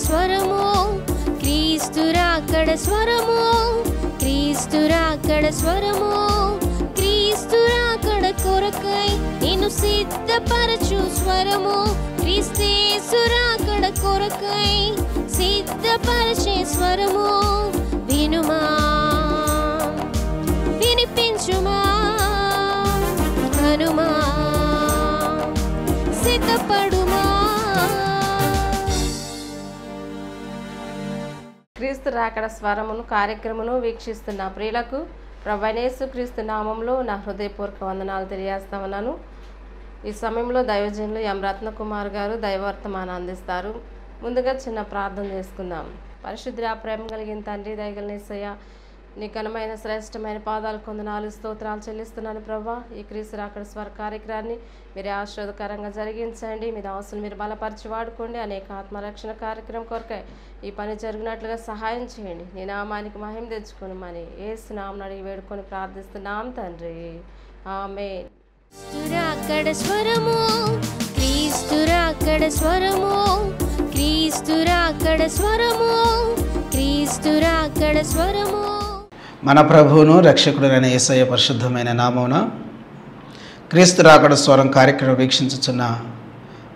స్వరము, క్రీస్తు రాకడ స్వరము, క్రీస్తు రాకడ స్వరము, క్రీస్తు రాకడ కొరకై నిన్ను సిద్ధపరచు స్వరము, క్రీస్తు రాకడ కొరకై సిద్ధపరచే స్వరము. వినుమా, వినిపించుమా, హనుమా, సిద్ధపడుమా. క్రీస్తు రాకడ స్వరమును కార్యక్రమను వీక్షిస్తున్న ప్రియులకు ప్రభువైన యేసుక్రీస్తు నామంలో నా హృదయపూర్వక వందనాలు తెలియజేస్తా ఉన్నాను. ఈ సమయంలో దైవజనులు ఎం రత్నకుమార్ గారు దైవవర్తమానం అందిస్తారు. ముందుగా చిన్న ప్రార్థన చేసుకుందాం. పరిశుద్ధ ప్రేమ కలిగిన తండ్రి, దయగలిగిన యేసయ్య, నీ ఘనమైన శ్రేష్టమైన పాదాలు కొందనాలు స్తోత్రాలు చెల్లిస్తున్నాను ప్రభా. ఈ క్రీస్తు రాకడ స్వర కార్యక్రమాన్ని మీరు ఆశీర్వాదకరంగా జరిగించండి. మీ దాసులు మీరు బలపరిచి వాడుకోండి. అనేక ఆత్మరక్షణ కార్యక్రమం కొరకై ఈ పని జరిగినట్లుగా సహాయం చేయండి. నీ నామానికి మహిమ తెచ్చుకొని మని యేసు నామమున అడిగి వేడుకొని ప్రార్థిస్తున్నాం తండ్రి, ఆమేన్. రాకడ స్వరము, క్రీస్తు రాకడ స్వరము, క్రీస్తు రాకడ స్వరము, క్రీస్తు రాకడ స్వరము. మన ప్రభువును రక్షకుడైన యేసయ్య పరిశుద్ధమైన నామమున క్రీస్తు రాకడ స్వరం కార్యక్రమం వీక్షించుచున్న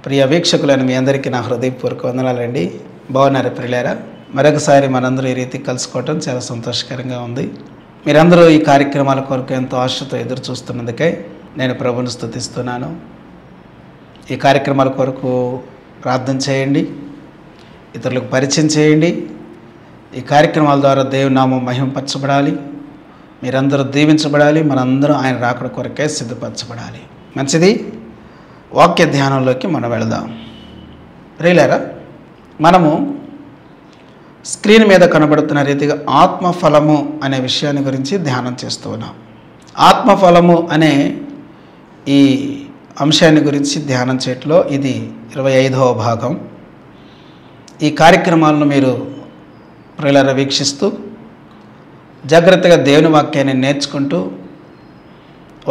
ప్రియ వీక్షకులను మీ అందరికీ నా హృదయపూర్వక వందనాలండి. బాగున్నారా ప్రియులారా? మరొకసారి మనందరూ ఈ రీతికి కలుసుకోవటం చాలా సంతోషకరంగా ఉంది. మీరందరూ ఈ కార్యక్రమాల కొరకు ఎంతో ఆశతో ఎదురు చూస్తున్నందుకై నేను ప్రభువును స్తుతిస్తున్నాను. ఈ కార్యక్రమాల కొరకు ప్రార్థన చేయండి, ఇతరులకు పరిచయం చేయండి. ఈ కార్యక్రమాల ద్వారా దేవుని నామం మహిమపరచబడాలి, మీరందరూ దీవించబడాలి, మనందరం ఆయన రాకడ కొరకే సిద్ధపరచబడాలి. మంచిది. వాక్య ధ్యానంలోకి మనం వెళదాం. ప్రియులారా, మనము స్క్రీన్ మీద కనబడుతున్న రీతిగా ఆత్మఫలము అనే విషయాన్ని గురించి ధ్యానం చేస్తూ ఉన్నాం. ఆత్మఫలము అనే ఈ అంశాన్ని గురించి ధ్యానం చేయట్లో ఇది 25వ భాగం. ఈ కార్యక్రమాలను మీరు ప్రియులారా వీక్షిస్తూ జాగ్రత్తగా దేవుని వాక్యాన్ని నేర్చుకుంటూ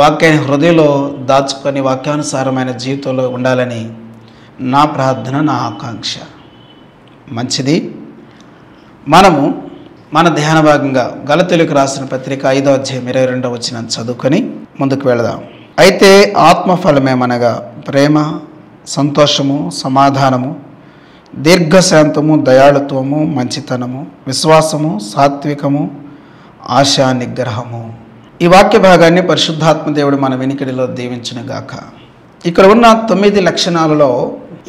వాక్యాన్ని హృదయంలో దాచుకొని వాక్యానుసారమైన జీవితంలో ఉండాలని నా ప్రార్థన, నా ఆకాంక్ష. మంచిది. మనము మన ధ్యాన భాగంగా గలతీయులకు రాసిన పత్రిక 5వ అధ్యాయం 22వ వచనం చదువుకొని ముందుకు వెళదాం. అయితే ఆత్మఫలమేమనగా ప్రేమ, సంతోషము, సమాధానము, దీర్ఘశాంతము, దయాళుత్వము, మంచితనము, విశ్వాసము, సాత్వికము, ఆశా నిగ్రహము. ఈ వాక్య భాగాన్ని పరిశుద్ధాత్మ దేవుడు మన వినికిడిలో దీవించునుగాక. ఇక్కడ ఉన్న 9 లక్షణాలలో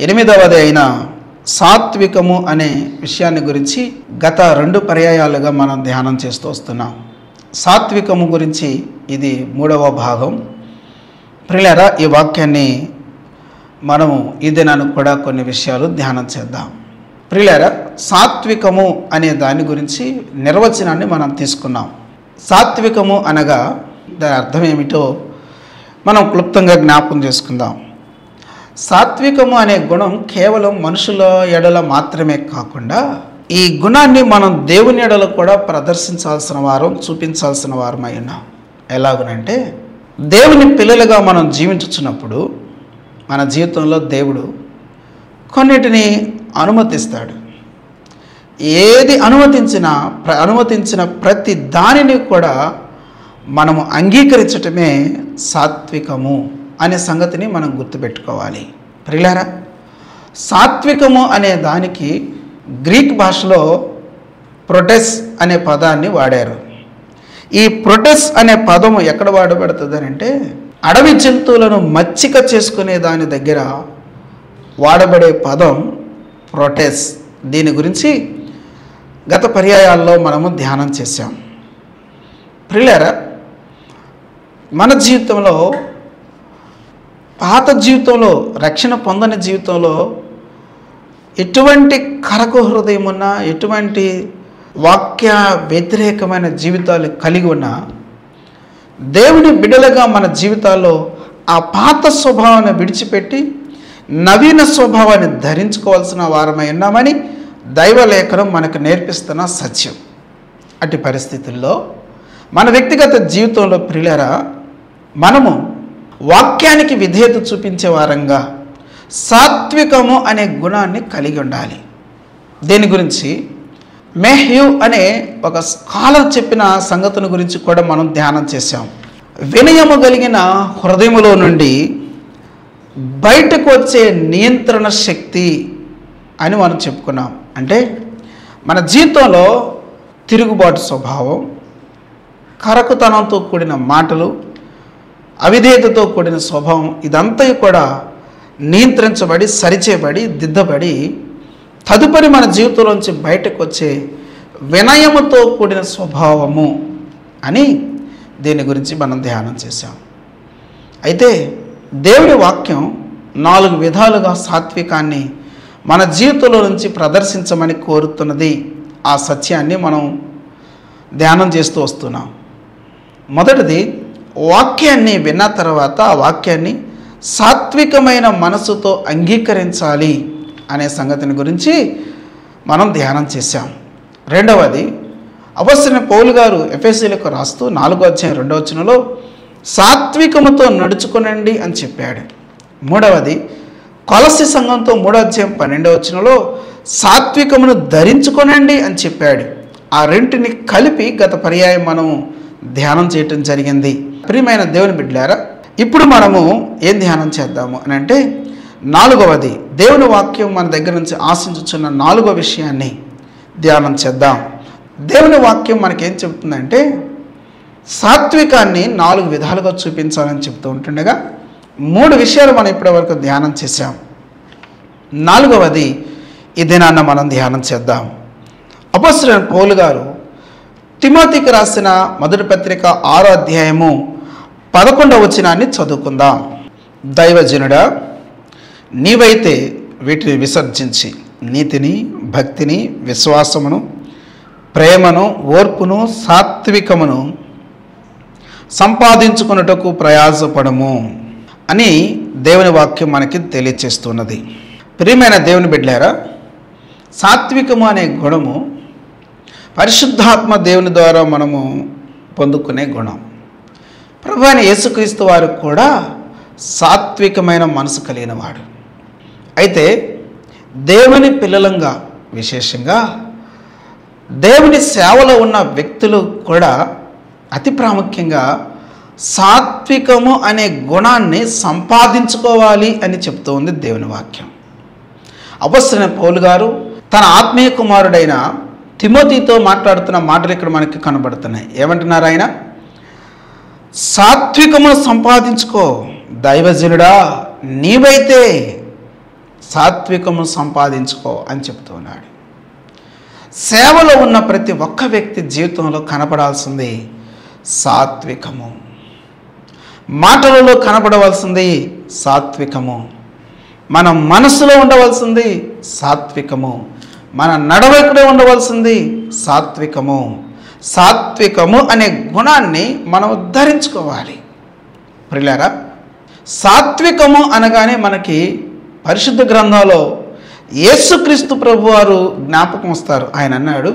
8వది అయిన సాత్వికము అనే విషయాన్ని గురించి గత 2 పర్యాయాలుగా మనం ధ్యానం చేస్తూ వస్తున్నాం. సాత్వికము గురించి ఇది 3వ భాగం. ప్రియులారా, ఈ వాక్యాన్ని మనము ఈ దినానికి కూడా కొన్ని విషయాలు ధ్యానం చేద్దాం. ప్రియులారా, సాత్వికము అనే దాని గురించి నిర్వచనాన్ని మనం తీసుకున్నాం. సాత్వికము అనగా దాని అర్థం ఏమిటో మనం క్లుప్తంగా జ్ఞాపకం చేసుకుందాం. సాత్వికము అనే గుణం కేవలం మనుషుల ఎడల మాత్రమే కాకుండా ఈ గుణాన్ని మనం దేవుని ఎడల కూడా ప్రదర్శించాల్సిన వారం, చూపించాల్సిన వారమై ఉన్నాం. ఎలాగనంటే, దేవుని పిల్లలుగా మనం జీవించుచున్నప్పుడు మన జీవితంలో దేవుడు కొన్నిటిని అనుమతిస్తాడు. ఏది అనుమతించిన ప్రతి దానిని కూడా మనము అంగీకరించటమే సాత్వికము అనే సంగతిని మనం గుర్తుపెట్టుకోవాలి. ప్రియులారా, సాత్వికము అనే దానికి గ్రీక్ భాషలో ప్రొటెస్ అనే పదాన్ని వాడారు. ఈ ప్రొటెస్ అనే పదము ఎక్కడ వాడబడుతుంది అంటే, అడవి జంతువులను మచ్చిక చేసుకునే దాని దగ్గర వాడబడే పదం ప్రొటెస్. దీని గురించి గత పర్యాయాల్లో మనము ధ్యానం చేశాం. ప్రియులారా, మన జీవితంలో, పాత జీవితంలో, రక్షణ పొందని జీవితంలో ఎటువంటి కరకు హృదయం ఉన్నా, ఎటువంటి వాక్య వ్యతిరేకమైన జీవితాలు కలిగి ఉన్నా, దేవుని బిడ్డలుగా మన జీవితాల్లో ఆ పాత స్వభావాన్ని విడిచిపెట్టి నవీన స్వభావాన్ని ధరించుకోవాల్సిన వారమై ఉన్నామని దైవలేఖనం మనకు నేర్పిస్తున్న సత్యం. అట్టి పరిస్థితుల్లో మన వ్యక్తిగత జీవితంలో ప్రియులారా, మనము వాక్యానికి విధేయత చూపించే వారంగా సాత్వికము అనే గుణాన్ని కలిగి ఉండాలి. దేని గురించి? మెహ్యూ అనే ఒక స్కాలర్ చెప్పిన సంగతిని గురించి కూడా మనం ధ్యానం చేశాం. వినయము కలిగిన హృదయములో నుండి బయటకు వచ్చే నియంత్రణ శక్తి అని మనం చెప్పుకున్నాం. అంటే మన జీవితంలో తిరుగుబాటు స్వభావం, కరకుతనంతో కూడిన మాటలు, అవిధేయతతో కూడిన స్వభావం, ఇదంతా కూడా నియంత్రించబడి, సరిచేయబడి, దిద్దబడి తదుపరి మన జీవితంలోంచి బయటకు వచ్చే వినయముతో కూడిన స్వభావము అని దీని గురించి మనం ధ్యానం చేశాం. అయితే దేవుడి వాక్యం 4 విధాలుగా సాత్వికాన్ని మన జీవితంలో నుంచి ప్రదర్శించమని కోరుతున్నది. ఆ సత్యాన్ని మనం ధ్యానం చేస్తూ వస్తున్నాం. మొదటిది, వాక్యాన్ని విన్న తర్వాత ఆ వాక్యాన్ని సాత్వికమైన మనసుతో అంగీకరించాలి అనే సంగతిని గురించి మనం ధ్యానం చేశాం. రెండవది, అపొస్తలుడైన పౌలు గారు ఎఫెసీయులకు రాస్తూ 4వ అధ్యాయం 2వ వచనంలో సాత్వికముతో నడుచుకునండి అని చెప్పాడు. మూడవది, కొలస్సీ సంఘంతో 3వ అధ్యాయం 12వ వచనంలో సాత్వికమును ధరించుకొనండి అని చెప్పాడు. ఆ రెంటిని కలిపి గత పర్యాయం మనం ధ్యానం చేయటం జరిగింది. ప్రియమైన దేవుని బిడ్డలారా, ఇప్పుడు మనము ఏం ధ్యానం చేద్దాము అని అంటే, 4వది, దేవుని వాక్యం మన దగ్గర నుంచి ఆశించుచున్న 4వ విషయాన్ని ధ్యానం చేద్దాం. దేవుని వాక్యం మనకేం చెబుతుందంటే, సాత్వికాన్ని 4 విధాలుగా చూపించాలని చెప్తూ ఉంటుండగా 3 విషయాలు మనం ఇప్పటివరకు ధ్యానం చేశాం. 4వది ఈ దినాన్న మనం ధ్యానం చేద్దాం. అపొస్తలుడైన పౌలు గారు తిమోతికి రాసిన మొదటి పత్రిక 6వ అధ్యాయము 11వ వచనాన్ని చదువుకుందాం. దైవజనుడా, నీవైతే వీటిని విసర్జించి నీతిని, భక్తిని, విశ్వాసమును, ప్రేమను, ఓర్పును, సాత్వికమును సంపాదించుకున్నటకు ప్రయాసపడము అని దేవుని వాక్యం మనకి తెలియచేస్తున్నది. ప్రియమైన దేవుని బిడ్డలారా, సాత్వికము అనే గుణము పరిశుద్ధాత్మ దేవుని ద్వారా మనము పొందుకునే గుణం. ప్రభువైన యేసుక్రీస్తు వారు కూడా సాత్వికమైన మనసు కలిగిన వాడు. అయితే దేవుని పిల్లలంగా, విశేషంగా దేవుని సేవలో ఉన్న వ్యక్తులు కూడా అతి ప్రాముఖ్యంగా సాత్వికము అనే గుణాన్ని సంపాదించుకోవాలి అని చెప్తూ ఉంది దేవుని వాక్యం. అపొస్తలుడైన పౌలు గారు తన ఆత్మీయ కుమారుడైన తిమోతితో మాట్లాడుతున్న మాటలు ఇక్కడ మనకి కనబడుతున్నాయి. ఏమంటున్నారు ఆయన? సాత్వికమును సంపాదించుకో, దైవజనుడా నీవైతే సాత్వికమును సంపాదించుకో అని చెప్తూ ఉన్నాడు. సేవలో ఉన్న ప్రతి ఒక్క వ్యక్తి జీవితంలో కనపడాల్సింది సాత్వికము. మాటలలో కనపడవలసింది సాత్వికము. మన మనసులో ఉండవలసింది సాత్వికము. మన నడవడికలో ఉండవలసింది సాత్వికము. సాత్వికము అనే గుణాన్ని మనం ధరించుకోవాలి. ప్రియులారా, సాత్వికము అనగానే మనకి పరిశుద్ధ గ్రంథంలో యేసుక్రీస్తు ప్రభువారు జ్ఞాపకం వస్తారు. ఆయన అన్నాడు,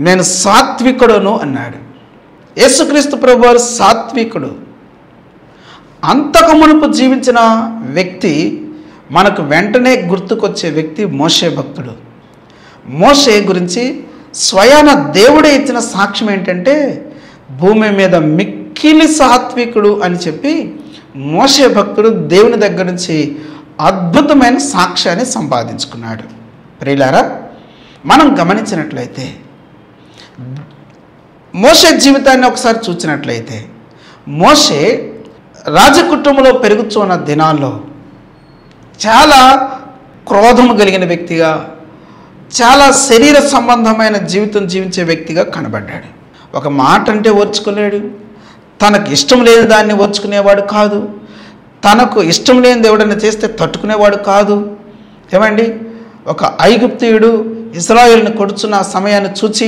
నేను సాత్వికుడును అన్నాడు. యేసుక్రీస్తు ప్రభువారు సాత్వికుడు. అంతకు మునుపు జీవించిన వ్యక్తి, మనకు వెంటనే గుర్తుకొచ్చే వ్యక్తి మోషే భక్తుడు. మోషే గురించి స్వయాన దేవుడే ఇచ్చిన సాక్ష్యం ఏంటంటే, భూమి మీద మిక్కిలి సాత్వికుడు అని చెప్పి మోషే భక్తుడు దేవుని దగ్గర నుంచి అద్భుతమైన సాక్ష్యాన్ని సంపాదించుకున్నాడు. ప్రియులారా, మనం గమనించినట్లయితే మోషే జీవితాన్ని ఒకసారి చూసినట్లయితే, మోషే రాజకుటుంబంలో పెరుగుతున్న దినాల్లో చాలా క్రోధము కలిగిన వ్యక్తిగా, చాలా శరీర సంబంధమైన జీవితం జీవించే వ్యక్తిగా కనబడ్డాడు. ఒక మాట అంటే ఓర్చుకోలేడు, తనకు ఇష్టం లేని దాన్ని ఓర్చుకునేవాడు కాదు, తనకు ఇష్టం లేనిది ఎవడన్నా చేస్తే తట్టుకునేవాడు కాదు. ఏమండి, ఒక ఐగుప్తీయుడు ఇశ్రాయేలుని కొడుచున్న సమయాన్ని చూచి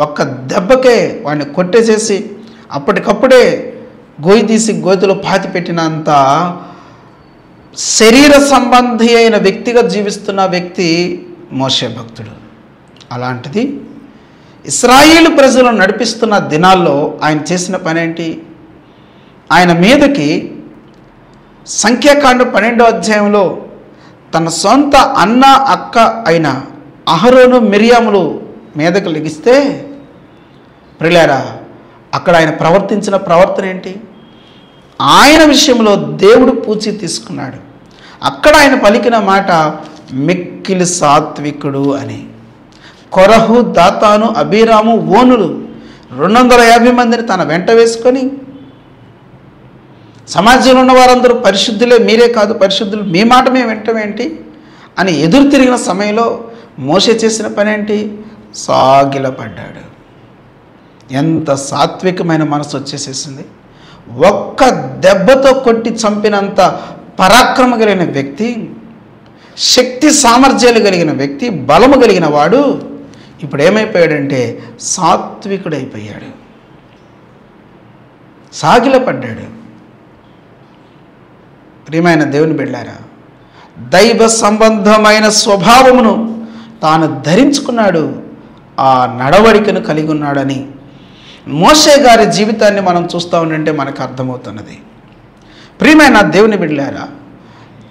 ఒక్క దెబ్బకే వాడిని కొట్టేసేసి అప్పటికప్పుడే గోయి తీసి గోతిలో పాతి పెట్టినంత శరీర సంబంధి అయిన వ్యక్తిగా జీవిస్తున్న వ్యక్తి మోషే భక్తుడు. అలాంటిది ఇశ్రాయేలు ప్రజలను నడిపిస్తున్న దినాల్లో ఆయన చేసిన పని ఏంటి? ఆయన మీదకి సంఖ్యాకాండం 12వ అధ్యాయంలో తన సొంత అన్న అక్క అయిన అహరోను మిరియాములు మీదకు లెగిస్తే ప్రియులారా, అక్కడ ఆయన ప్రవర్తించిన ప్రవర్తన ఏంటి? ఆయన విషయంలో దేవుడు పూచి తీసుకున్నాడు. అక్కడ ఆయన పలికిన మాట మిక్కిలి సాత్వికుడు అని. కొరహు, దాతాను, అబీరాము, ఓనులు 250 మందిని తన వెంట వేసుకొని, సమాజంలో ఉన్న వారందరూ పరిశుద్ధులే, మీరే కాదు పరిశుద్ధులు, మీ మాట మేము వింటమేంటి అని ఎదురు తిరిగిన సమయంలో మోషే చేసిన పని ఏంటి? సాగిలపడ్డాడు. ఎంత సాత్వికమైన మనసు వచ్చేసేసింది. ఒక్క దెబ్బతో కొట్టి చంపినంత పరాక్రమ కలిగిన వ్యక్తి, శక్తి సామర్థ్యాలు కలిగిన వ్యక్తి, బలము కలిగిన వాడు ఇప్పుడు ఏమైపోయాడంటే సాత్వికుడైపోయాడు, సాగిలపడ్డాడు. ప్రియమైన దేవుని బిడ్డలారా, దైవ సంబంధమైన స్వభావమును తాను ధరించుకున్నాడు, ఆ నడవడికను కలిగి ఉన్నాడని మోషే గారి జీవితాన్ని మనం చూస్తూ ఉంటే మనకు అర్థమవుతున్నది. ప్రియమైన దేవుని బిడ్డలారా,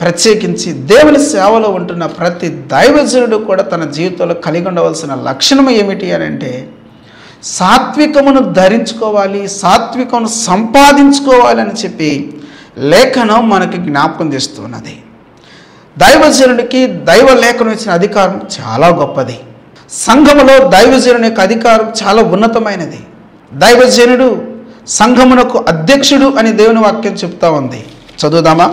ప్రత్యేకించి దేవుని సేవలో ఉంటున్న ప్రతి దైవజనుడు కూడా తన జీవితంలో కలిగి ఉండవలసిన లక్షణం ఏమిటి అని అంటే సాత్వికమును ధరించుకోవాలి, సాత్వికమును సంపాదించుకోవాలి అని చెప్పి లేఖనం మనకి జ్ఞాపకం చేస్తున్నది. దైవజనుడికి దైవ లేఖనం ఇచ్చిన అధికారం చాలా గొప్పది. సంఘములో దైవజనుని యొక్క అధికారం చాలా ఉన్నతమైనది. దైవజనుడు సంఘమునకు అధ్యక్షుడు అని దేవుని వాక్యం చెప్తా ఉంది. చదువుదామా?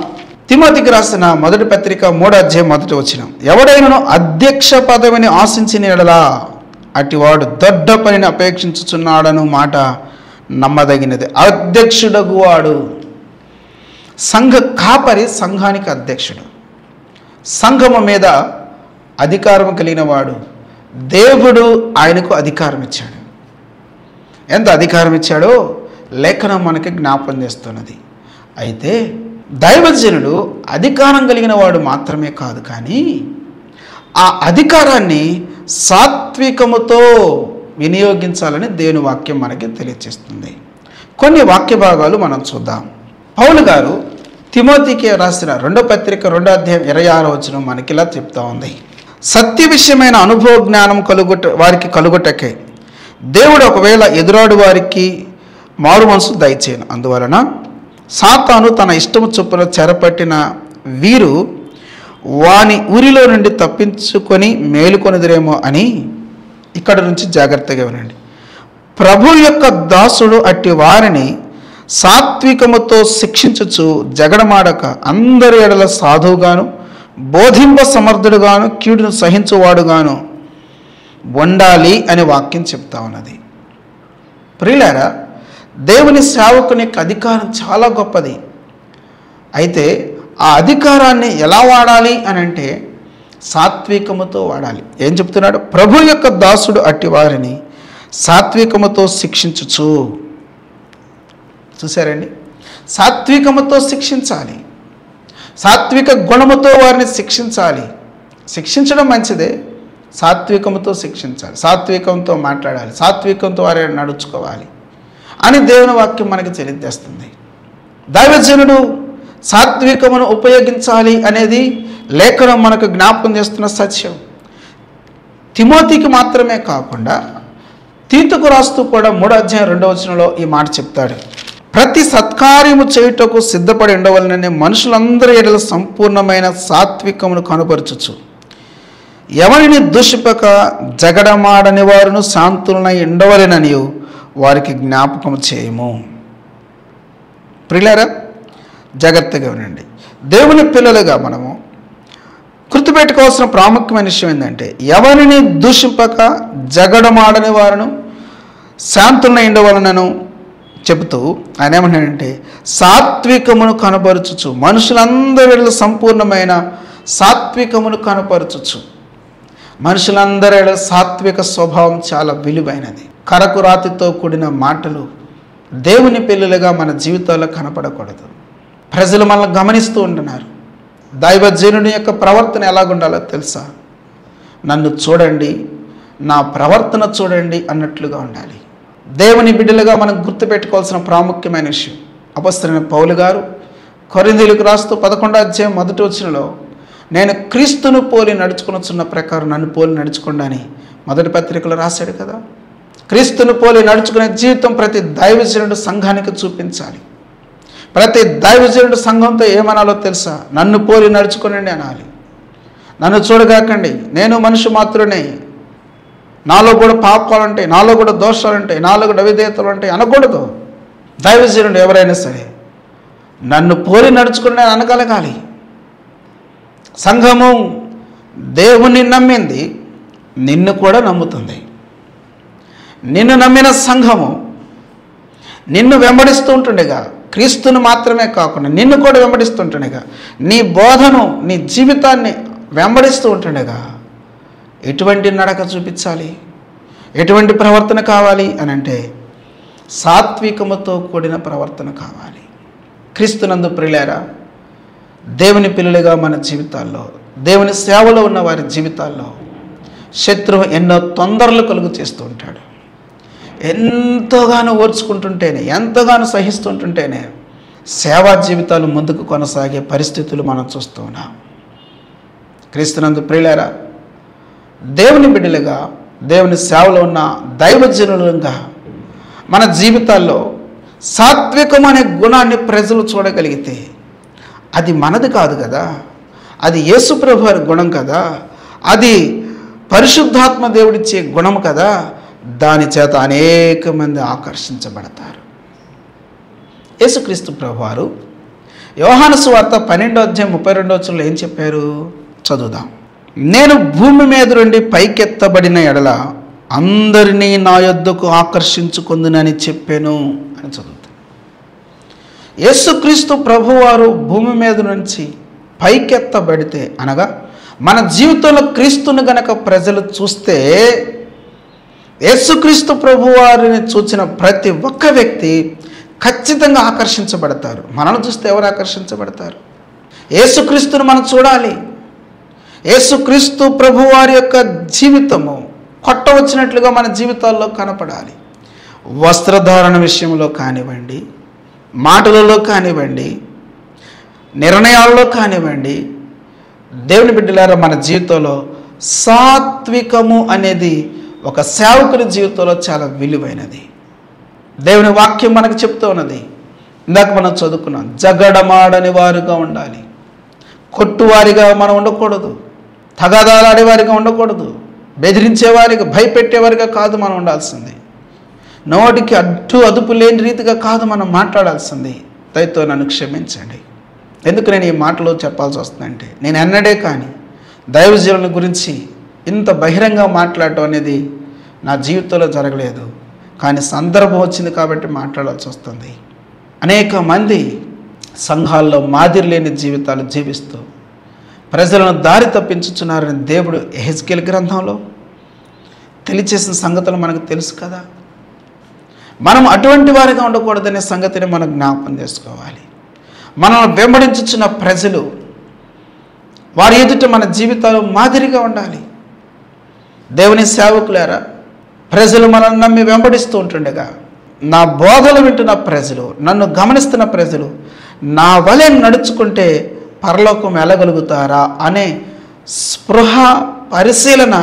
తిమోతికి రాసిన మొదటి పత్రిక 3వ అధ్యాయం 1వ వచనం. ఎవడైనను అధ్యక్ష పదవిని ఆశించిన ఎడలా అటివాడు దొడ్డ పనిని అపేక్షించుచున్నాడను మాట నమ్మదగినది. అధ్యక్షుడగు వాడు సంఘ కాపరి, సంఘానికి అధ్యక్షుడు, సంఘము మీద అధికారం కలిగిన వాడు. దేవుడు ఆయనకు అధికారం ఇచ్చాడు. ఎంత అధికారం ఇచ్చాడో లేఖనం మనకి జ్ఞాపకం చేస్తున్నది. అయితే దైవజనుడు అధికారం కలిగిన వాడు మాత్రమే కాదు, కానీ ఆ అధికారాన్ని సాత్వికముతో వినియోగించాలని దేవుని వాక్యం మనకి తెలియజేస్తుంది. కొన్ని వాక్య భాగాలు మనం చూద్దాం. పౌలు గారు తిమోతికి రాసిన 2వ పత్రిక 2వ అధ్యాయం 26వ వచనం మనకి ఇలా చెప్తా ఉంది. సత్య విషయమైన అనుభవ జ్ఞానం వారికి కలుగుటకే దేవుడు ఒకవేళ ఎదురాడు వారికి మారు మనసు దయచేయను. అందువలన సాతాను తన ఇష్టము చొప్పున చెరపట్టిన వీరు వాని ఊరిలో నుండి తప్పించుకొని మేలుకొనిదిరేమో అని ఇక్కడ నుంచి జాగ్రత్తగా వినండి. ప్రభు యొక్క దాసుడు అట్టి వారిని సాత్వికముతో శిక్షించుచు జగడమాడక అందరి ఎడల సాధువుగాను బోధింప సమర్థుడుగాను కీడును సహించువాడుగాను ఉండాలి అని వాక్యం చెప్తా ఉన్నది. ప్రియులారా, దేవుని సేవకుని యొక్క అధికారం చాలా గొప్పది. అయితే ఆ అధికారాన్ని ఎలా వాడాలి అని అంటే సాత్వికముతో వాడాలి. ఏం చెప్తున్నాడు? ప్రభు యొక్క దాసుడు అట్టి వారిని సాత్వికముతో శిక్షించుచు. చూసారండి, సాత్వికముతో శిక్షించాలి, సాత్విక గుణముతో వారిని శిక్షించాలి. శిక్షించడం మంచిదే, సాత్వికముతో శిక్షించాలి, సాత్వికంతో మాట్లాడాలి, సాత్వికంతో వారిని నడుచుకోవాలి అని దేవుని వాక్యం మనకి తెలియజేస్తుంది. దైవజనుడు సాత్వికమును ఉపయోగించాలి అనేది లేఖనం మనకు జ్ఞాపకం చేస్తున్న సత్యం. తిమోతికి మాత్రమే కాకుండా తీతుకు రాస్తూ కూడా 3వ అధ్యాయం 2వ వచనంలో ఈ మాట చెప్తాడు. ప్రతి సత్కార్యము చేయుటకు సిద్ధపడి ఉండవలనని మనుషులందరి ఎడల సంపూర్ణమైన సాత్వికమును కనపరచుచు ఎవరిని దూషిపక జగడమాడని వారును శాంతులనై ఉండవలెనని వారికి జ్ఞాపకం చేయము. ప్రియులారా, జాగ్రత్తగా వినండి. దేవుని పిల్లలుగా మనము గుర్తుపెట్టుకోవాల్సిన ప్రాముఖ్యమైన విషయం ఏంటంటే ఎవరిని దూషింపక జగడమాడని వారును శాంతులనై ఉండవలనను చెబుతూ ఆయన ఏమంటాడంటే సాత్వికమును కనపరచుచు మనుషులందరి సంపూర్ణమైన సాత్వికమును కనపరచుచు. మనుషులందరి సాత్విక స్వభావం చాలా విలువైనది. కరకు రాతితో కూడిన మాటలు దేవుని పిల్లలుగా మన జీవితాల్లో కనపడకూడదు. ప్రజలు మనల్ని గమనిస్తూ ఉంటున్నారు. దైవజనుడి యొక్క ప్రవర్తన ఎలాగుండాలో తెలుసా? నన్ను చూడండి, నా ప్రవర్తన చూడండి అన్నట్లుగా ఉండాలి. దేవుని బిడ్డలుగా మనం గుర్తుపెట్టుకోవాల్సిన ప్రాముఖ్యమైన విషయం. అపొస్తలుడైన పౌలు గారు కొరింథీయులకు రాస్తూ 11వ అధ్యాయం 1వ వచనంలో నేను క్రీస్తును పోలి నడుచుకున్న ప్రకారం నన్ను పోలి నడుచుకోండి అని మొదటి పత్రికలో రాశాడు కదా. క్రీస్తును పోలి నడుచుకునే జీవితం ప్రతి దైవజనుడు సంఘానికి చూపించాలి. ప్రతి దైవజనుడు సంఘంతో ఏమనాలో తెలుసా? నన్ను పోలి నడుచుకునండి అనాలి. నన్ను చూడగాకండి, నేను మనిషి మాత్రమే, నాలో కూడా పాపాలు ఉంటాయి, నాలో కూడా దోషాలు ఉంటాయి, నాలో కూడా అవిధేయతలు ఉంటాయి అనకూడదు. దైవజనుడు ఎవరైనా సరే నన్ను పోలి నడుచుకుని అనగలగాలి. సంఘము దేవుని నమ్మింది, నిన్ను కూడా నమ్ముతుంది. నిన్ను నమ్మిన సంఘము నిన్ను వెంబడిస్తూ ఉంటుండగా, క్రీస్తును మాత్రమే కాకుండా నిన్ను కూడా వెంబడిస్తుంటుండగా, నీ బోధను నీ జీవితాన్ని వెంబడిస్తూ ఉంటుండగా ఎటువంటి నడక చూపించాలి, ఎటువంటి ప్రవర్తన కావాలి అని అంటే సాత్వికముతో కూడిన ప్రవర్తన కావాలి. క్రీస్తునందు ప్రియులారా, దేవుని పిల్లలుగా మన జీవితాల్లో, దేవుని సేవలో ఉన్న వారి జీవితాల్లో శత్రువు ఎన్నో తొందరలు కలుగు చేస్తూ ఉంటాడు. ఎంతగానో ఓర్చుకుంటుంటేనే, ఎంతగానో సహిస్తుంటుంటేనే సేవా జీవితాలు ముందుకు కొనసాగే పరిస్థితులు మనం చూస్తూ ఉన్నాం. క్రీస్తునందు ప్రియులారా, దేవుని బిడ్డలుగా, దేవుని సేవలో ఉన్న దైవజనులుగా మన జీవితాల్లో సాత్వికం అనే గుణాన్ని ప్రజలు చూడగలిగితే అది మనది కాదు కదా, అది యేసు ప్రభు వారి గుణం కదా, అది పరిశుద్ధాత్మ దేవుడిచ్చే గుణం కదా. దాని చేత అనేక మంది ఆకర్షించబడతారు. యేసుక్రీస్తు ప్రభు వారు యోహాను సువార్త 12:32 ఏం చెప్పారు? చదువుదాం. నేను భూమి మీద నుండి పైకెత్తబడిన ఎడల అందరినీ నా యొద్దకు ఆకర్షించుకుందునని చెప్పాను అని చదువుతాం. యేసుక్రీస్తు ప్రభువారు భూమి మీద నుంచి పైకెత్తబడితే అనగా మన జీవితంలో క్రీస్తుని గనక ప్రజలు చూస్తే, యేసుక్రీస్తు ప్రభువారిని చూసిన ప్రతి ఒక్క వ్యక్తి ఖచ్చితంగా ఆకర్షించబడతారు. మనల్ని చూస్తే ఎవరు ఆకర్షించబడతారు? యేసుక్రీస్తుని మనం చూడాలి. యేసుక్రీస్తు ప్రభువారి యొక్క జీవితము కొట్టవచ్చినట్లుగా మన జీవితాల్లో కనపడాలి. వస్త్రధారణ విషయంలో కానివ్వండి, మాటలలో కానివ్వండి, నిర్ణయాల్లో కానివ్వండి, దేవుని బిడ్డలారా, మన జీవితంలో సాత్వికము అనేది ఒక సేవకుని జీవితంలో చాలా విలువైనది. దేవుని వాక్యం మనకు చెప్తూ ఉన్నది. ఇందాక మనం చదువుకున్నాం, జగడమాడని వారుగా ఉండాలి. కొట్టువారిగా మనం ఉండకూడదు, తగాదాలాడేవారిగా ఉండకూడదు, బెదిరించేవారిగా, భయపెట్టేవారిగా కాదు మనం ఉండాల్సింది. నోటికి అదుపు లేని రీతిగా కాదు మనం మాట్లాడాల్సింది. దయతో నన్ను క్షమించండి. ఎందుకు నేను ఈ మాటలు చెప్పాల్సి వస్తుందంటే, నేను ఎన్నడే కానీ దైవజనుల గురించి ఇంత బహిరంగ మాట్లాడటం అనేది నా జీవితంలో జరగలేదు. కానీ సందర్భం వచ్చింది కాబట్టి మాట్లాడాల్సి వస్తుంది. అనేక మంది సంఘాల్లో మాదిరి లేని జీవితాలు జీవిస్తూ ప్రజలను దారి తప్పించుచున్నారని దేవుడు యెహెజ్కేలు గ్రంథంలో తెలియచేసిన సంగతులు మనకు తెలుసు కదా. మనం అటువంటి వారిగా ఉండకూడదనే సంగతిని మనం జ్ఞాపకం చేసుకోవాలి. మనల్ని వెంబడించుచున్న ప్రజలు, వారి ఎదుట మన జీవితాలు మాదిరిగా ఉండాలి. దేవుని సేవకులారా, ప్రజలు మనల్ని నమ్మి వెంబడిస్తూ ఉంటుండగా, నా బోధలు వింటున్న ప్రజలు, నన్ను గమనిస్తున్న ప్రజలు నా వలె నడుచుకుంటే పరలోకం వెళ్ళగలుగుతారా అనే స్పృహ, పరిశీలన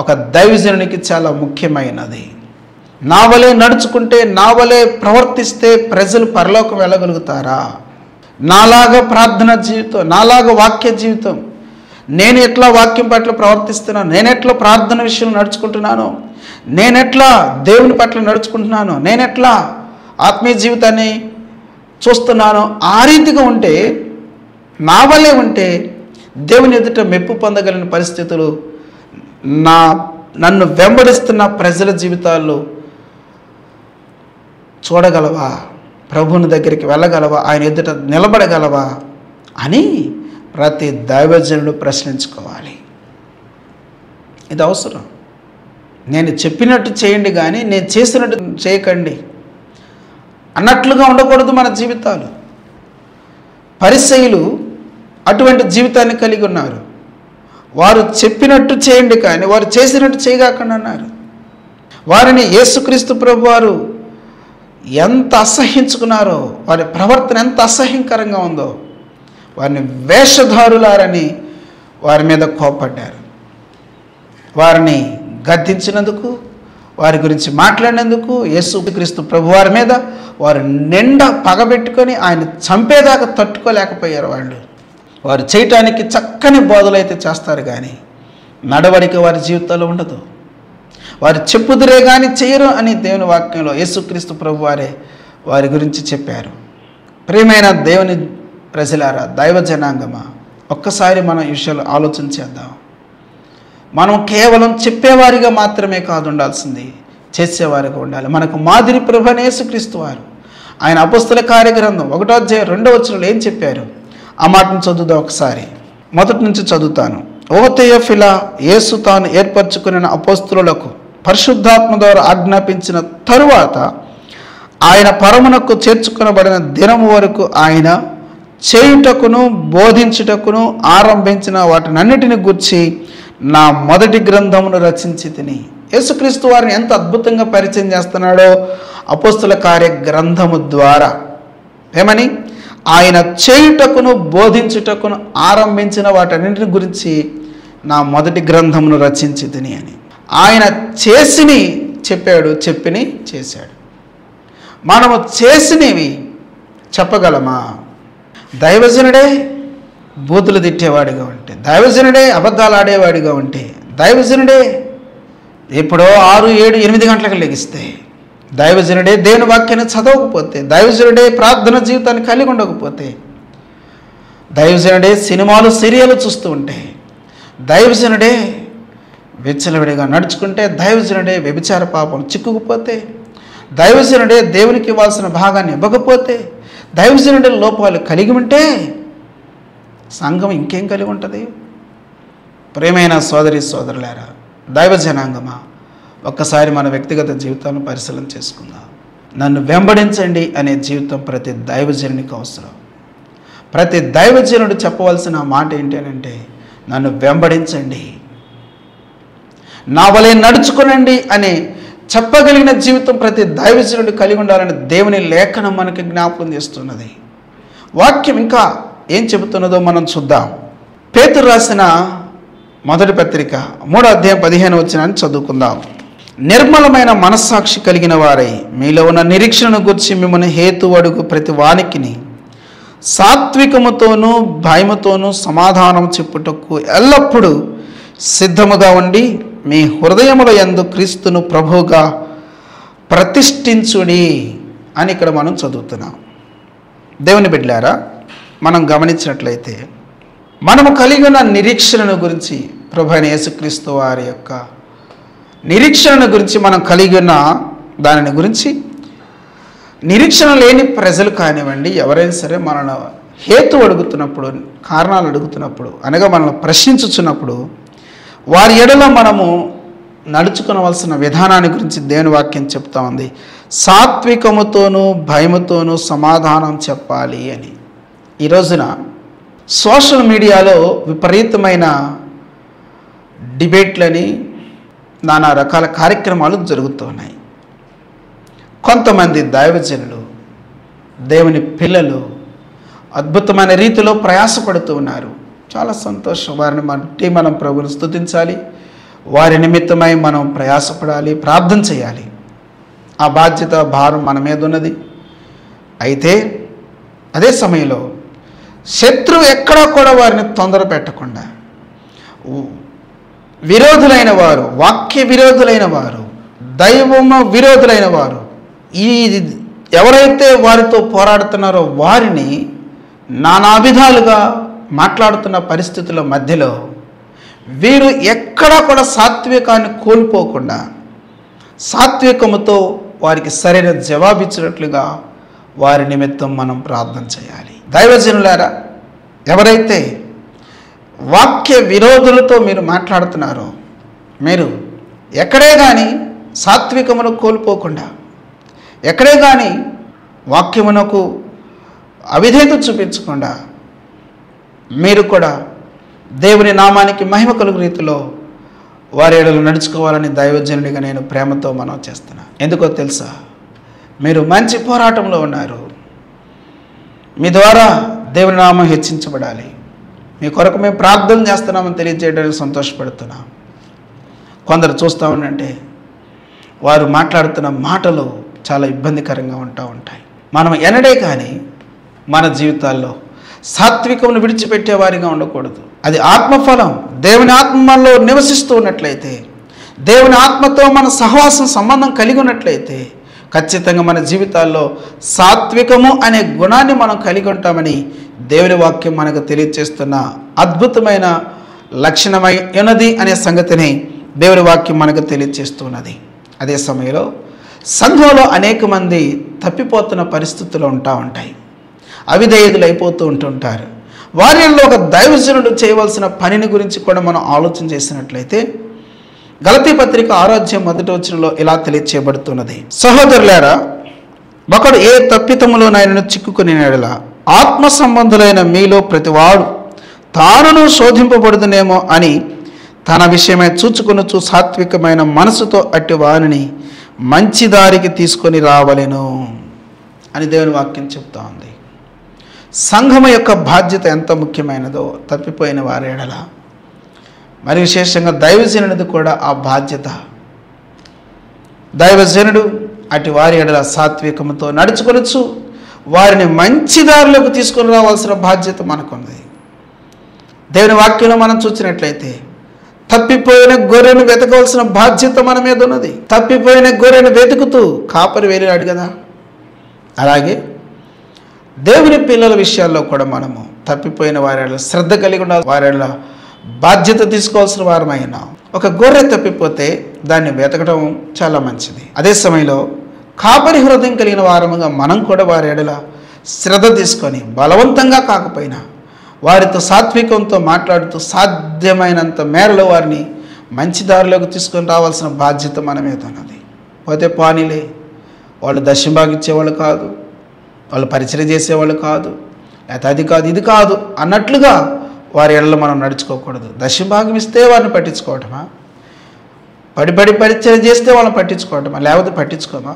ఒక దైవజనునికి చాలా ముఖ్యమైనది. నా వలె నడుచుకుంటే, నా వలె ప్రవర్తిస్తే ప్రజలు పరలోకం వెళ్ళగలుగుతారా? నాలాగా ప్రార్థన జీవితం, నాలాగా వాక్య జీవితం, నేను ఎట్లా వాక్యం పట్ల ప్రవర్తిస్తున్నాను, నేనెట్లా ప్రార్థన విషయంలో నడుచుకుంటున్నాను, నేనెట్లా దేవుని పట్ల నడుచుకుంటున్నాను, నేనెట్లా ఆత్మీయ జీవితాన్ని చూస్తున్నాను, ఆ రీతిగా ఉంటే, నా వల్లే ఉంటే దేవుని ఎదుట మెప్పు పొందగలిగిన పరిస్థితులు నన్ను వెంబడిస్తున్న ప్రజల జీవితాల్లో చూడగలవా? ప్రభువుని దగ్గరికి వెళ్ళగలవా? ఆయన ఎదుట నిలబడగలవా అని ప్రతి దైవజనుడు ప్రశ్నించుకోవాలి. ఇది అవసరం. నేను చెప్పినట్టు చేయండి కానీ నేను చేసినట్టు చేయకండి అన్నట్లుగా ఉండకూడదు మన జీవితాలు. పరిసయ్యులు అటువంటి జీవితాన్ని కలిగి ఉన్నారు. వారు చెప్పినట్టు చేయండి కానీ వారు చేసినట్టు చేయగాకండి అన్నారు. వారిని యేసుక్రీస్తు ప్రభు వారు ఎంత అసహ్యించుకున్నారో, వారి ప్రవర్తన ఎంత అసహ్యకరంగా ఉందో, వారిని వేషధారులారని వారి మీద కోపడ్డారు. వారిని గద్దించినందుకు, వారి గురించి మాట్లాడినందుకు యేసుక్రీస్తు ప్రభు వారి మీద వారు నిండా పగబెట్టుకొని ఆయన చంపేదాకా తట్టుకోలేకపోయారు. వారు చేయటానికి చక్కని బోధలు అయితే చేస్తారు, కానీ నడవడిక వారి జీవితాల్లో ఉండదు. వారు చెప్పుదురే కానీ చేయరు అని దేవుని వాక్యంలో యేసుక్రీస్తు ప్రభు వారే వారి గురించి చెప్పారు. ప్రియమైన దేవుని ప్రజలారా, దైవ జనాంగమా, ఒక్కసారి మనం ఈ విషయాలు ఆలోచన చేద్దాం. మనం కేవలం చెప్పేవారిగా మాత్రమే కాదు ఉండాల్సింది, చేసేవారిగా ఉండాలి. మనకు మాదిరి ప్రభు అయిన యేసుక్రీస్తు వారు ఆయన అపోస్తల కార్యగ్రంథం 1వ అధ్యాయం 2వ వచనంలో ఏం చెప్పారు? ఆ మాటను చదువుదాం ఒకసారి. మొదటి నుంచి చదువుతాను. ఓ తెయోఫిలా, యేసు తాను ఏర్పరచుకున్న అపోస్తలులకు పరిశుద్ధాత్మ ద్వారా ఆజ్ఞాపించిన తరువాత ఆయన పరమునకు చేర్చుకొనబడిన దినము వరకు ఆయన చేయుటకును బోధించుటకును ఆరంభించిన వాటినన్నిటిని గూర్చి నా మొదటి గ్రంథమును రచించి తిని. యేసుక్రీస్తు వారిని ఎంత అద్భుతంగా పరిచయం చేస్తున్నాడో అపోస్తల కార్య గ్రంథము ద్వారా. ఏమని? ఆయన చేయుటకును బోధించుటకును ఆరంభించిన వాటన్నింటిని గురించి నా మొదటి గ్రంథమును రచించి తిని అని. ఆయన చేసిని చెప్పాడు, చెప్పిని చేశాడు. మనము చేసినవి చెప్పగలమా? దైవజనుడే బూతులు తిట్టేవాడిగా ఉంటే, దైవజనుడే అబద్ధాలు ఆడేవాడిగా ఉంటే, దైవజనుడే ఎప్పుడో 6, 7, 8 గంటలకు లెగిస్తే, దైవజనుడే దేవుని వాక్యాన్ని చదవకపోతే, దైవజనుడే ప్రార్థన జీవితాన్ని కలిగి ఉండకపోతే, దైవజనుడే సినిమాలు సీరియలు చూస్తూ ఉంటే, దైవజనుడే విచ్చలవిడిగా నడుచుకుంటే, దైవజనుడే వ్యభిచార పాపం చిక్కుకుపోతే, దైవజనుడే దేవునికి ఇవ్వాల్సిన భాగాన్ని ఇవ్వకపోతే, దైవజనుడే లోపాలు కలిగి ఉంటే సంఘం ఇంకేం కలిగి ఉంటుంది? ప్రియమైన సోదరి సోదరులారా, దైవ జనాంగమా, ఒక్కసారి మన వ్యక్తిగత జీవితాలను పరిశీలన చేసుకుందాం. నన్ను వెంబడించండి అనే జీవితం ప్రతి దైవజనునికి అవసరం. ప్రతి దైవజనుడు చెప్పవలసిన మాట ఏంటి అంటే, నన్ను వెంబడించండి, నా వలె నడుచుకునండి అని చెప్పగలిగిన జీవితం ప్రతి దైవజనుడు కలిగి ఉండాలని దేవుని లేఖనం మనకి జ్ఞాపకం చేస్తున్నది. వాక్యం ఇంకా ఏం చెబుతున్నదో మనం చూద్దాం. పేతురు రాసిన మొదటి పత్రిక 3వ అధ్యాయం 15వ వచనాన్ని చదువుకుందాం. నిర్మలమైన మనస్సాక్షి కలిగిన వారై మీలో ఉన్న నిరీక్షణను గురించి మిమ్మల్ని హేతు అడుగు ప్రతి వానికిని సాత్వికముతోనూ భయముతోనూ సమాధానం చెప్పుటకు ఎల్లప్పుడూ సిద్ధముగా ఉండి మీ హృదయముల యందు క్రీస్తును ప్రభువుగా ప్రతిష్ఠించుడి అని ఇక్కడ మనం చదువుతున్నాం. దేవుని బిడ్డలారా, మనం గమనించినట్లయితే మనము కలిగి ఉన్న నిరీక్షణను గురించి, ప్రభు అయిన యేసుక్రీస్తు వారి యొక్క నిరీక్షణను గురించి మనం కలిగి ఉన్న దానిని గురించి, నిరీక్షణ లేని ప్రజలు కానివ్వండి, ఎవరైనా సరే మనల్ని హేతు అడుగుతున్నప్పుడు, కారణాలు అడుగుతున్నప్పుడు, అనగా మనల్ని ప్రశ్నించుచున్నప్పుడు వారి ఎడల మనము నడుచుకోవలసిన విధానాన్ని గురించి దేవుని వాక్యం చెప్తా ఉంది. సాత్వికముతోనూ భయముతోనూ సమాధానం చెప్పాలి అని. ఈ రోజున సోషల్ మీడియాలో విపరీతమైన డిబేట్లని, నానా రకాల కార్యక్రమాలు జరుగుతున్నాయి. కొంతమంది దైవజనులు, దేవుని పిల్లలు అద్భుతమైన రీతిలో ప్రయాసపడుతూ ఉన్నారు. చాలా సంతోషం. వారిని బట్టి మనం ప్రభువుని స్తుతించాలి. వారి నిమిత్తమై మనం ప్రయాసపడాలి, ప్రార్థన చేయాలి. ఆ బాధ్యత, భారం మన మీద ఉన్నది. అయితే అదే సమయంలో శత్రువు ఎక్కడా కూడా వారిని తొందర పెట్టకుండా, విరోధులైన వారు, వాక్య విరోధులైన వారు, దైవము విరోధులైన వారు, ఈ ఎవరైతే వారితో పోరాడుతున్నారో వారిని నానా విధాలుగా మాట్లాడుతున్న పరిస్థితుల మధ్యలో వీరు ఎక్కడా కూడా సాత్వికాన్ని కోల్పోకుండా సాత్వికముతో వారికి సరైన జవాబిచ్చినట్లుగా వారి నిమిత్తం మనం ప్రార్థన చేయాలి. దైవజనులారా, ఎవరైతే వాక్య విరోధులతో మీరు మాట్లాడుతున్నారో, మీరు ఎక్కడే కానీ సాత్వికమును కోల్పోకుండా, ఎక్కడే కానీ వాక్యమునకు అవిధేయత చూపించకుండా మీరు కూడా దేవుని నామానికి మహిమ కలుగు రీతిలో వారి ఎడలు నడుచుకోవాలని దైవజనుడిగా నేను ప్రేమతో మనం చేస్తున్నాను. ఎందుకో తెలుసా? మీరు మంచి పోరాటంలో ఉన్నారు. మీ ద్వారా దేవుని నామం హెచ్చించబడాలి. మీ కొరకు మేము ప్రార్థన చేస్తున్నామని తెలియజేయడానికి సంతోషపడుతున్నాం. కొందరు చూస్తూ ఉండంటే వారు మాట్లాడుతున్న మాటలు చాలా ఇబ్బందికరంగా ఉంటాయి. మనం ఎన్నడే కానీ మన జీవితాల్లో సాత్వికమును విడిచిపెట్టేవారిగా ఉండకూడదు. అది ఆత్మఫలం. దేవుని ఆత్మ మనలో నివసిస్తూ ఉన్నట్లయితే, దేవుని ఆత్మతో మన సహవాసం సంబంధం కలిగి ఉన్నట్లయితే ఖచ్చితంగా మన జీవితాల్లో సాత్వికము అనే గుణాన్ని మనం కలిగి ఉంటామని దేవుని వాక్యం మనకు తెలియజేస్తున్న అద్భుతమైన లక్షణమై ఉన్నది అనే సంగతిని దేవుని వాక్యం మనకు తెలియజేస్తున్నది. అదే సమయంలో సంఘంలో అనేక మంది తప్పిపోతున్న పరిస్థితులు ఉంటాయి. అవిధేయులు అయిపోతూ ఉంటుంటారు. వారిలో ఒక దైవజనుడు చేయవలసిన పనిని గురించి కూడా మనం ఆలోచన చేసినట్లయితే గలతీ పత్రిక 6:1 ఇలా తెలియచేయబడుతున్నది. సహోదరులారా, ఒకడు ఏ తప్పితములోనైనా చిక్కుకుని ఎడల ఆత్మ సంబంధులైన మీలో ప్రతివాడు తానును శోధింపబడుదునేమో అని తన విషయమై చూచుకొనుచు సాత్వికమైన మనసుతో అట్టి వారిని మంచి దారికి తీసుకొని రావలెను అని దేవుని వాక్యం చెప్తా ఉంది. సంఘము యొక్క బాధ్యత ఎంత ముఖ్యమైనదో తప్పిపోయిన వారి ఎడల, మరి విశేషంగా దైవజనుడిది కూడా ఆ బాధ్యత. దైవజనుడు అటు వారి ఎడల సాత్వికముతో నడుచుకొనొచ్చు వారిని మంచి దారిలోకి తీసుకొని రావాల్సిన బాధ్యత మనకుంది. దేవుని వాక్యంలో మనం చూసినట్లయితే తప్పిపోయిన గొర్రెను వెతకవలసిన బాధ్యత మన మీద ఉన్నది. తప్పిపోయిన గొర్రెను వెతుకుతూ కాపరి వెళ్ళాడు కదా. అలాగే దేవుని పిల్లల విషయాల్లో కూడా మనము తప్పిపోయిన వారి శ్రద్ధ కలిగి ఉండాలి. వారి బాధ్యత తీసుకోవాల్సిన వారమైనా. ఒక గొర్రె తప్పిపోతే దాన్ని వెతకడం చాలా మంచిది. అదే సమయంలో కాపరి హృదయం కలిగిన వారముగా మనం కూడా వారి ఎడల శ్రద్ధ తీసుకొని బలవంతంగా కాకపోయినా వారితో సాత్వికంతో మాట్లాడుతూ సాధ్యమైనంత మేరలో వారిని మంచి దారిలోకి తీసుకొని రావాల్సిన బాధ్యత మన మీద ఉన్నది. పోతే పానీలే, వాళ్ళు దశంభాగం ఇచ్చేవాళ్ళు కాదు, వాళ్ళు పరిచయం చేసేవాళ్ళు కాదు, లేకపోతే అది కాదు ఇది కాదు అన్నట్లుగా వారి ఎడలో మనం నడుచుకోకూడదు. దశంభాగం ఇస్తే వారిని పట్టించుకోవటమా? పడి పరిచయం చేస్తే వాళ్ళని పట్టించుకోవటమా? లేకపోతే పట్టించుకోమా?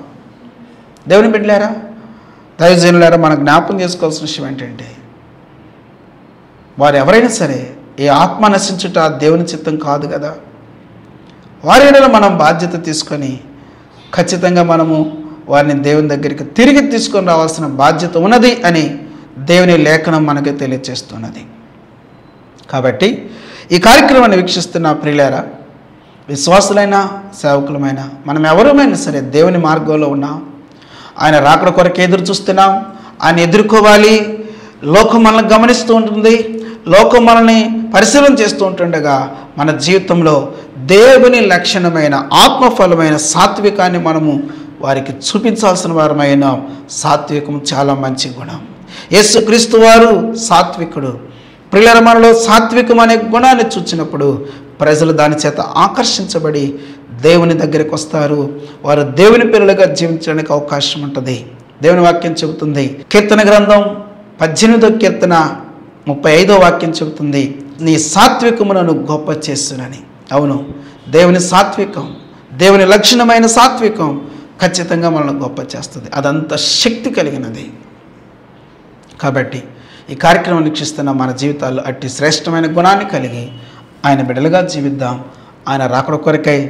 దేవుని బిడ్డలారా, దైవజనులారా, మనం జ్ఞాపకం చేసుకోవాల్సిన విషయం ఏంటంటే వారు ఎవరైనా సరే ఈ ఆత్మ నశించుట దేవుని చిత్తం కాదు కదా. వారి ఎడల మనం బాధ్యత తీసుకొని ఖచ్చితంగా మనము వారిని దేవుని దగ్గరికి తిరిగి తీసుకొని రావాల్సిన బాధ్యత ఉన్నది అని దేవుని లేఖనం మనకు తెలియజేస్తున్నది. కాబట్టి ఈ కార్యక్రమాన్ని వీక్షిస్తున్న ప్రియులారా, విశ్వాసులైన సేవకులమైన మనం ఎవరమైనా సరే దేవుని మార్గంలో ఉన్నాం. ఆయన రాకడ కొరకు ఎదురు చూస్తున్నాం. ఆయన ఎదుర్కోవాలి. లోకం మనల్ని గమనిస్తూ ఉంటుంది, లోకం మనల్ని పరిశీలన చేస్తూ ఉంటుండగా మన జీవితంలో దేవుని లక్షణమైన ఆత్మఫలమైన సాత్వికాన్ని మనము వారికి చూపించాల్సిన వారమైన సాత్వికం చాలా మంచి గుణం. యేసుక్రీస్తు వారు సాత్వికుడు. ప్రియుల మనలో సాత్వికం అనే గుణాన్ని చూచినప్పుడు ప్రజలు దాని చేత ఆకర్షించబడి దేవుని దగ్గరికి వస్తారు. వారు దేవుని పిల్లలుగా జీవించడానికి అవకాశం ఉంటుంది. దేవుని వాక్యం చెబుతుంది, కీర్తన గ్రంథం 18వ కీర్తన 35వ వాక్యం చెబుతుంది, నీ సాత్వికమును గొప్ప చేస్తునని. అవును, దేవుని సాత్వికం, దేవుని లక్షణమైన సాత్వికం ఖచ్చితంగా మనల్ని గొప్ప చేస్తుంది. అదంత శక్తి కలిగినది. కాబట్టి ఈ కార్యక్రమం వీక్షిస్తున్న మన జీవితాల్లో అట్టి శ్రేష్టమైన గుణాన్ని కలిగి ఆయన బిడ్డలుగా జీవిద్దాం. ఆయన రాకడ కొరకై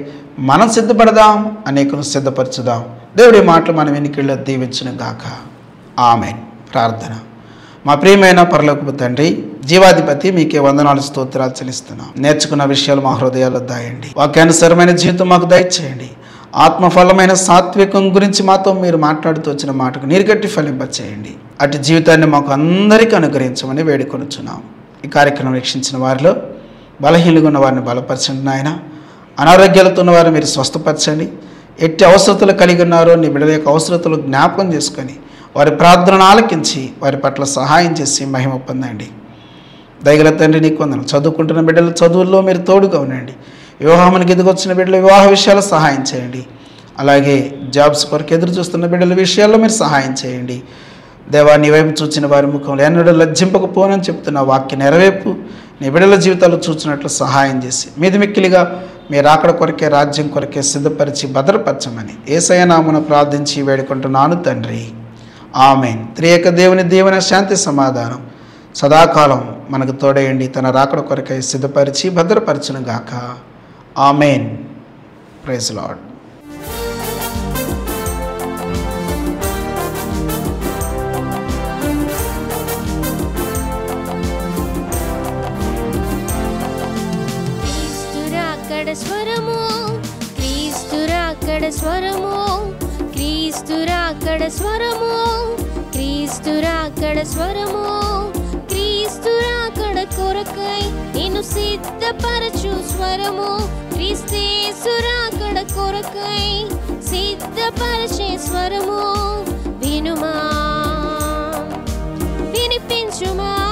మనం సిద్ధపడదాం, అనేకులను సిద్ధపరచుదాం. దేవుడి మాటలు మన వెనుకల్లో దీవించును గాక. ఆమేన్. ప్రార్థన. మా ప్రియమైన పరలోకపు తండ్రి, జీవాధిపతి, మీకే వందనాలు స్తోత్రాలు చెల్లిస్తున్నాం. నేర్చుకున్న విషయాలు మా హృదయాల్లో దాయండి. వాక్యానుసరమైన జీవితం మాకు దయచేయండి. ఆత్మఫలమైన సాత్వికం గురించి మాతో మీరు మాట్లాడుతూ వచ్చిన మాటకు నీరుగట్టి ఫలింపచేయండి. అటు జీవితాన్ని మాకు అందరికీ అనుగ్రహించమని వేడుకొనుచున్నాం. ఈ కార్యక్రమం వీక్షించిన వారిలో బలహీనంగా ఉన్న వారిని బలపరచండి నాయన. అనారోగ్యాలతో ఉన్న వారిని మీరు స్వస్థపరచండి. ఎట్టి అవసరతలు కలిగి ఉన్నారో నీ బిడ్డల యొక్క అవసరతలు జ్ఞాపకం చేసుకొని వారి ప్రార్థనను ఆలకించి వారి పట్ల సహాయం చేసి మహిమ పొందండి. దయగల తండ్రి, నీకు వందనాలు. చదువుకుంటున్న బిడ్డలు చదువుల్లో మీరు తోడుగా ఉండండి. వివాహానికి ఎదుగొచ్చిన బిడ్డల వివాహ విషయాలు సహాయం చేయండి. అలాగే జాబ్స్ కొరకు ఎదురు చూస్తున్న బిడ్డల విషయాల్లో మీరు సహాయం చేయండి. దేవా, నీ వైపు చూచిన వారి ముఖంలో ఎన్నడూ లజ్జింపకపోనని చెప్తున్న వాక్య నెరవేర్పు నీ బిడ్డల జీవితాలు చూచినట్లు సహాయం చేసి మీది మిక్కిలిగా మీరు రాకడ కొరకే రాజ్యం కొరకే సిద్ధపరిచి భద్రపరచమని యేసయ్య నామమున ప్రార్థించి వేడుకుంటున్నాను తండ్రి. ఆమేన్. త్రియేక దేవుని దీవెన, శాంతి, సమాధానం సదాకాలం మనకు తోడేయండి. తన రాకడ కొరకై సిద్ధపరిచి భద్రపరచును గాక. ఆమెన్. Praise Lord. స్వరము క్రీస్తు రాకడ స్వరము క్రీస్తు రాకడ స్వరము క్రీస్తు రాకడ స్వరము క్రీస్తు రాకడ కొరకై నిన్ను సిద్ధపరచు స్వరము క్రీస్తు రాకడ కొరకై సిద్ధపరచే స్వరము వినుమా వినిపించుమా